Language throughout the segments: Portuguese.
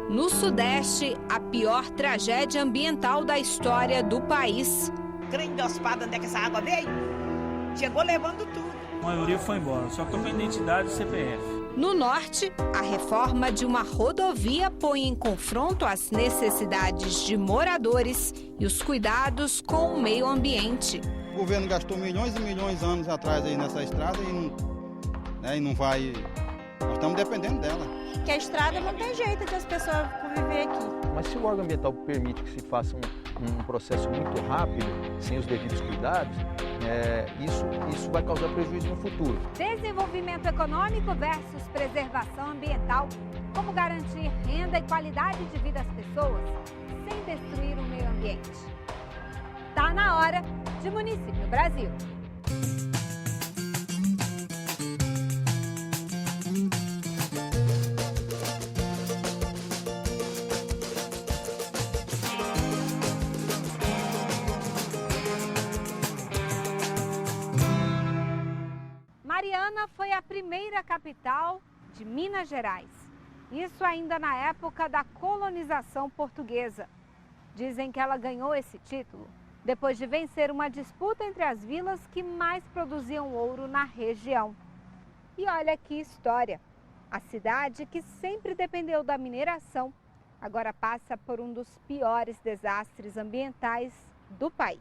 No Sudeste, a pior tragédia ambiental da história do país. Crê endospada onde é que essa água veio? Chegou levando tudo. A maioria foi embora, só tô com a identidade e CPF. No Norte, a reforma de uma rodovia põe em confronto as necessidades de moradores e os cuidados com o meio ambiente. O governo gastou milhões e milhões de anos atrás aí nessa estrada e não vai... Nós estamos dependendo dela. Que a estrada não tem jeito de as pessoas conviver aqui. Mas se o órgão ambiental permite que se faça um processo muito rápido, sem os devidos cuidados, isso vai causar prejuízo no futuro. Desenvolvimento econômico versus preservação ambiental. Como garantir renda e qualidade de vida às pessoas sem destruir o meio ambiente? Está na hora de Município Brasil. Mariana foi a primeira capital de Minas Gerais. Isso ainda na época da colonização portuguesa. Dizem que ela ganhou esse título depois de vencer uma disputa entre as vilas que mais produziam ouro na região. E olha que história! A cidade, que sempre dependeu da mineração, agora passa por um dos piores desastres ambientais do país.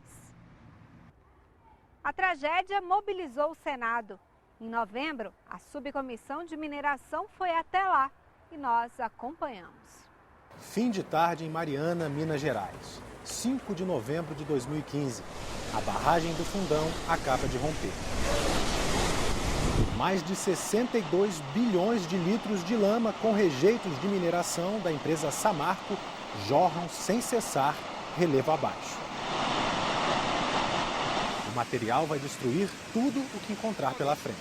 A tragédia mobilizou o Senado. Em novembro, a subcomissão de mineração foi até lá e nós acompanhamos. Fim de tarde em Mariana, Minas Gerais. 5 de novembro de 2015. A barragem do Fundão acaba de romper. Mais de 62 bilhões de litros de lama com rejeitos de mineração da empresa Samarco jorram sem cessar, relevo abaixo. O material vai destruir tudo o que encontrar pela frente.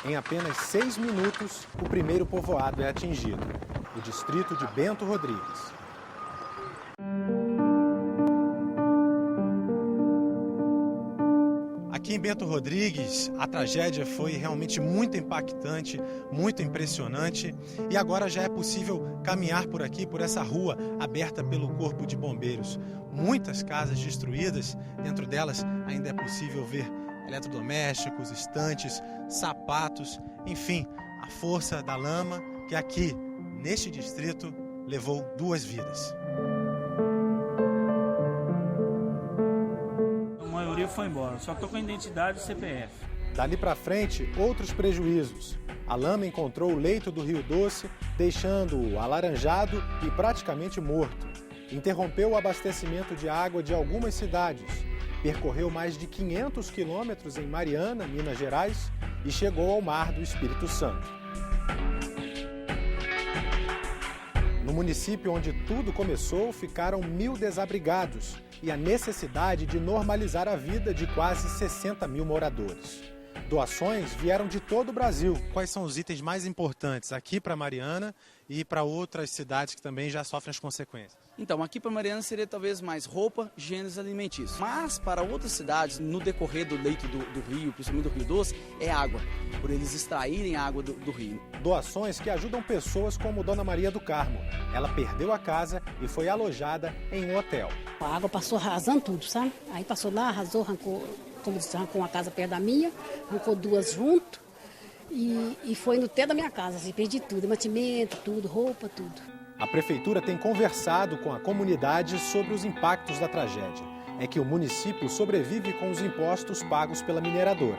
Em apenas 6 minutos, o primeiro povoado é atingido, o distrito de Bento Rodrigues. Aqui em Bento Rodrigues, a tragédia foi realmente muito impactante, muito impressionante. E agora já é possível caminhar por aqui, por essa rua aberta pelo Corpo de Bombeiros. Muitas casas destruídas, dentro delas ainda é possível ver eletrodomésticos, estantes, sapatos, enfim, a força da lama que aqui, neste distrito, levou 2 vidas. Foi embora, só tô com a identidade e CPF. Dali para frente, outros prejuízos. A lama encontrou o leito do Rio Doce, deixando-o alaranjado e praticamente morto. Interrompeu o abastecimento de água de algumas cidades. Percorreu mais de 500 quilômetros em Mariana, Minas Gerais, e chegou ao Mar do Espírito Santo. No município onde tudo começou, ficaram 1.000 desabrigados e a necessidade de normalizar a vida de quase 60 mil moradores. Doações vieram de todo o Brasil. Quais são os itens mais importantes aqui para Mariana e para outras cidades que também já sofrem as consequências? Então, aqui para Mariana seria talvez mais roupa, gêneros alimentícios. Mas para outras cidades, no decorrer do leito do rio, principalmente do Rio Doce, é água, por eles extraírem a água do rio. Doações que ajudam pessoas como Dona Maria do Carmo. Ela perdeu a casa e foi alojada em um hotel. A água passou arrasando tudo, sabe? Aí passou lá, arrasou, arrancou, como disse, arrancou uma casa perto da minha, arrancou 2 junto e foi no teto da minha casa, assim, perdi tudo, mantimento, tudo, roupa, tudo. A prefeitura tem conversado com a comunidade sobre os impactos da tragédia. É que o município sobrevive com os impostos pagos pela mineradora.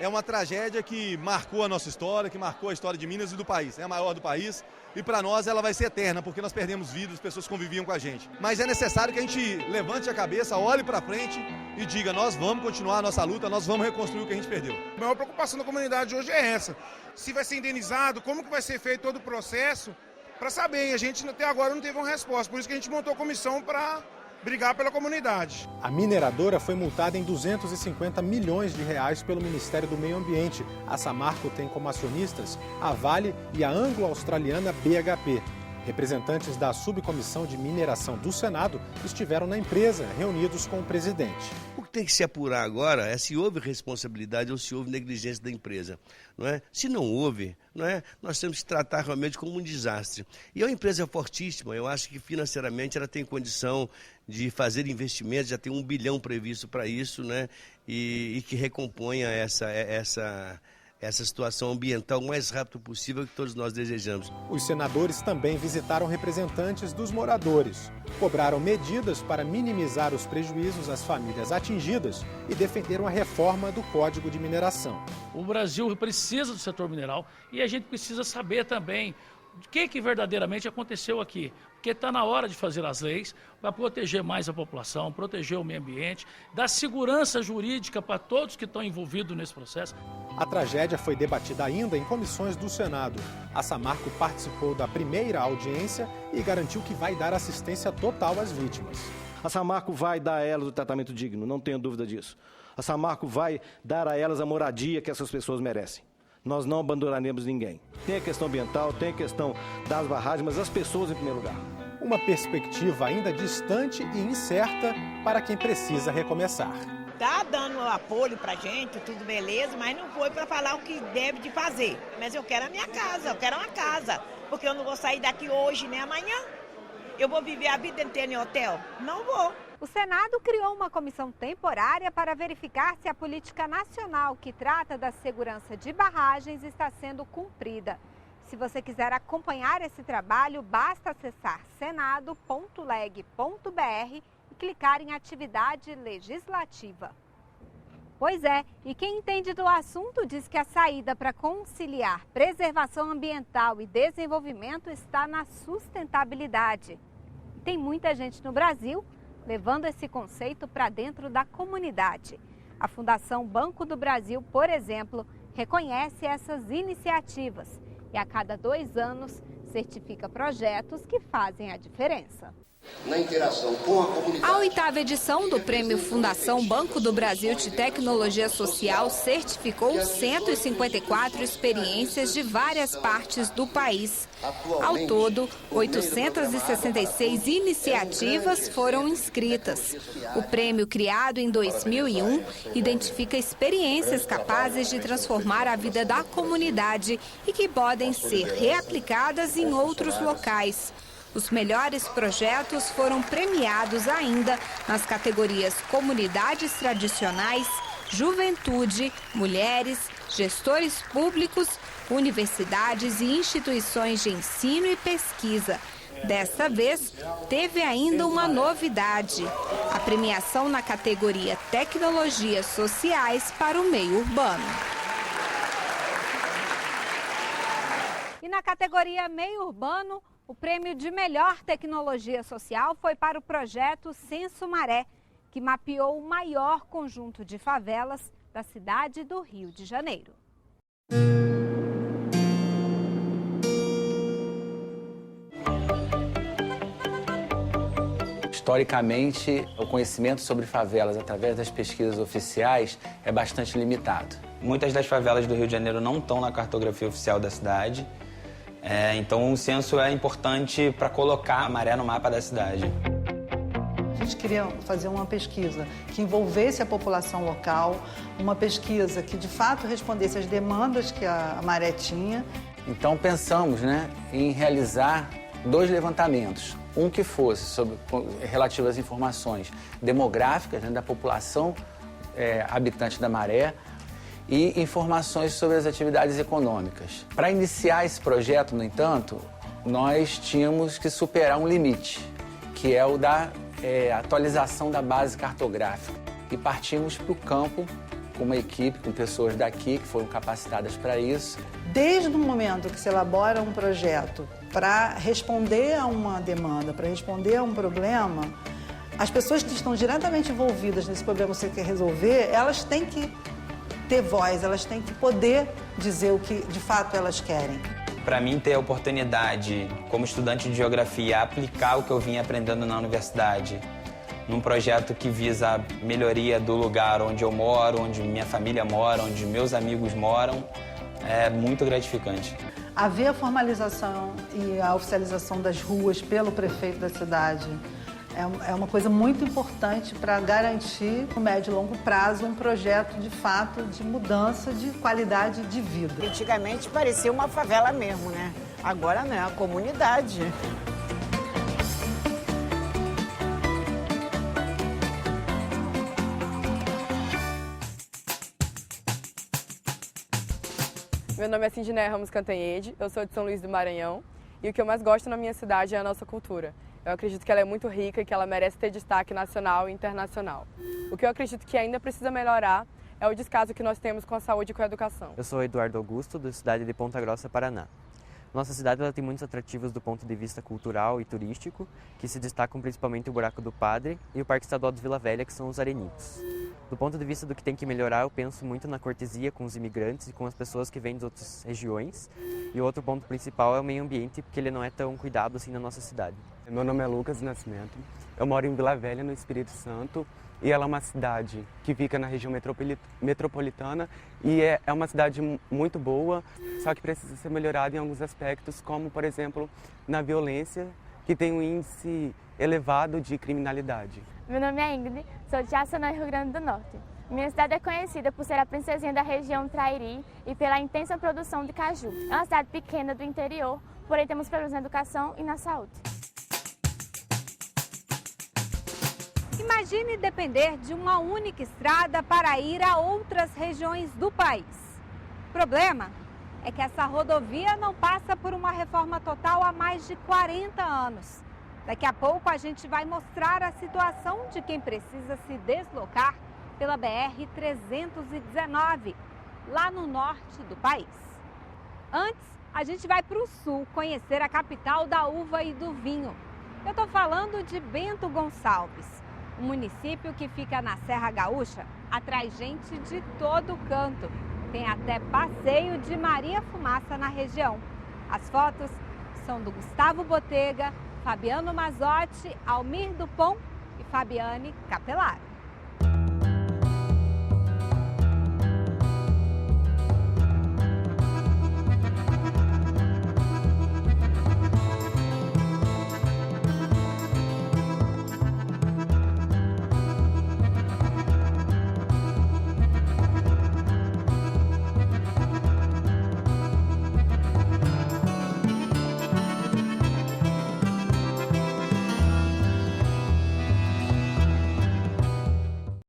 É uma tragédia que marcou a nossa história, que marcou a história de Minas e do país. É a maior do país e para nós ela vai ser eterna, porque nós perdemos vidas, pessoas conviviam com a gente. Mas é necessário que a gente levante a cabeça, olhe para frente e diga, nós vamos continuar a nossa luta, nós vamos reconstruir o que a gente perdeu. A maior preocupação da comunidade hoje é essa. Se vai ser indenizado, como que vai ser feito todo o processo, para saber. E a gente até agora não teve uma resposta, por isso que a gente montou a comissão para brigar pela comunidade. A mineradora foi multada em 250 milhões de reais pelo Ministério do Meio Ambiente. A Samarco tem como acionistas a Vale e a anglo-australiana BHP. Representantes da subcomissão de mineração do Senado estiveram na empresa, reunidos com o presidente. O que tem que se apurar agora é se houve responsabilidade ou se houve negligência da empresa. Não é? Se não houve, não é? Nós temos que tratar realmente como um desastre. E é uma empresa fortíssima, eu acho que financeiramente ela tem condição de fazer investimentos, já tem 1 bilhão previsto para isso, né? E que recomponha essa situação ambiental o mais rápido possível que todos nós desejamos. Os senadores também visitaram representantes dos moradores, cobraram medidas para minimizar os prejuízos às famílias atingidas e defenderam a reforma do Código de Mineração. O Brasil precisa do setor mineral e a gente precisa saber também o que verdadeiramente aconteceu aqui. Porque está na hora de fazer as leis para proteger mais a população, proteger o meio ambiente, dar segurança jurídica para todos que estão envolvidos nesse processo. A tragédia foi debatida ainda em comissões do Senado. A Samarco participou da primeira audiência e garantiu que vai dar assistência total às vítimas. A Samarco vai dar a elas o tratamento digno, não tenho dúvida disso. A Samarco vai dar a elas a moradia que essas pessoas merecem. Nós não abandonaremos ninguém. Tem a questão ambiental, tem a questão das barragens, mas as pessoas em primeiro lugar. Uma perspectiva ainda distante e incerta para quem precisa recomeçar. Tá dando apoio pra gente, tudo beleza, mas não foi para falar o que deve de fazer. Mas eu quero a minha casa, eu quero uma casa, porque eu não vou sair daqui hoje nem amanhã. Eu vou viver a vida inteira em hotel? Não vou. O Senado criou uma comissão temporária para verificar se a política nacional que trata da segurança de barragens está sendo cumprida. Se você quiser acompanhar esse trabalho, basta acessar senado.leg.br e clicar em atividade legislativa. Pois é, e quem entende do assunto diz que a saída para conciliar preservação ambiental e desenvolvimento está na sustentabilidade. Tem muita gente no Brasil levando esse conceito para dentro da comunidade. A Fundação Banco do Brasil, por exemplo, reconhece essas iniciativas e a cada 2 anos certifica projetos que fazem a diferença. Na interação com a comunidade. A 8ª edição do Prêmio Fundação Banco do Brasil de Tecnologia Social certificou 154 experiências de várias partes do país. Ao todo, 866 iniciativas foram inscritas. O prêmio, criado em 2001, identifica experiências capazes de transformar a vida da comunidade e que podem ser reaplicadas em outros locais. Os melhores projetos foram premiados ainda nas categorias Comunidades Tradicionais, Juventude, Mulheres, Gestores Públicos, Universidades e Instituições de Ensino e Pesquisa. Desta vez, teve ainda uma novidade: a premiação na categoria Tecnologias Sociais para o Meio Urbano. E na categoria Meio Urbano, o prêmio de melhor tecnologia social foi para o projeto Censo Maré, que mapeou o maior conjunto de favelas da cidade do Rio de Janeiro. Historicamente, o conhecimento sobre favelas através das pesquisas oficiais é bastante limitado. Muitas das favelas do Rio de Janeiro não estão na cartografia oficial da cidade. Então o censo é importante para colocar a Maré no mapa da cidade. A gente queria fazer uma pesquisa que envolvesse a população local, uma pesquisa que de fato respondesse às demandas que a Maré tinha. Então pensamos, em realizar 2 levantamentos. Um que fosse relativo às informações demográficas da população habitante da Maré, e informações sobre as atividades econômicas. Para iniciar esse projeto, no entanto, nós tínhamos que superar um limite, que é o da atualização da base cartográfica. E partimos para o campo com uma equipe, com pessoas daqui que foram capacitadas para isso. Desde o momento que se elabora um projeto para responder a uma demanda, para responder a um problema, as pessoas que estão diretamente envolvidas nesse problema que você quer resolver, elas têm que ter voz, elas têm que poder dizer o que de fato elas querem. Para mim, ter a oportunidade, como estudante de geografia, aplicar o que eu vim aprendendo na universidade num projeto que visa a melhoria do lugar onde eu moro, onde minha família mora, onde meus amigos moram, é muito gratificante. Haver a formalização e a oficialização das ruas pelo prefeito da cidade É uma coisa muito importante para garantir, no médio e longo prazo, um projeto de fato de mudança de qualidade de vida. Antigamente parecia uma favela mesmo, né? Agora não, é uma comunidade. Meu nome é Cindinéia Ramos Cantanhede, eu sou de São Luís do Maranhão e o que eu mais gosto na minha cidade é a nossa cultura. Eu acredito que ela é muito rica e que ela merece ter destaque nacional e internacional. O que eu acredito que ainda precisa melhorar é o descaso que nós temos com a saúde e com a educação. Eu sou Eduardo Augusto, da cidade de Ponta Grossa, Paraná. Nossa cidade ela tem muitos atrativos do ponto de vista cultural e turístico, que se destacam principalmente o Buraco do Padre e o Parque Estadual de Vila Velha, que são os Arenicos. Do ponto de vista do que tem que melhorar, eu penso muito na cortesia com os imigrantes e com as pessoas que vêm de outras regiões. E o outro ponto principal é o meio ambiente, porque ele não é tão cuidado assim na nossa cidade. Meu nome é Lucas Nascimento, eu moro em Vila Velha, no Espírito Santo, e ela é uma cidade que fica na região metropolitana e é uma cidade muito boa, só que precisa ser melhorada em alguns aspectos, como, por exemplo, na violência, que tem um índice elevado de criminalidade. Meu nome é Ingrid, sou de Jaçanã, Rio Grande do Norte. Minha cidade é conhecida por ser a princesinha da região Trairi e pela intensa produção de caju. É uma cidade pequena do interior, porém temos problemas na educação e na saúde. Imagine depender de uma única estrada para ir a outras regiões do país. O problema é que essa rodovia não passa por uma reforma total há mais de 40 anos. Daqui a pouco a gente vai mostrar a situação de quem precisa se deslocar pela BR-319, lá no norte do país. Antes, a gente vai para o sul conhecer a capital da uva e do vinho. Eu estou falando de Bento Gonçalves, um município que fica na Serra Gaúcha, atrai gente de todo canto. Tem até passeio de Maria Fumaça na região. As fotos são do Gustavo Botega, Fabiano Mazotti, Almir Dupont e Fabiane Capelaro.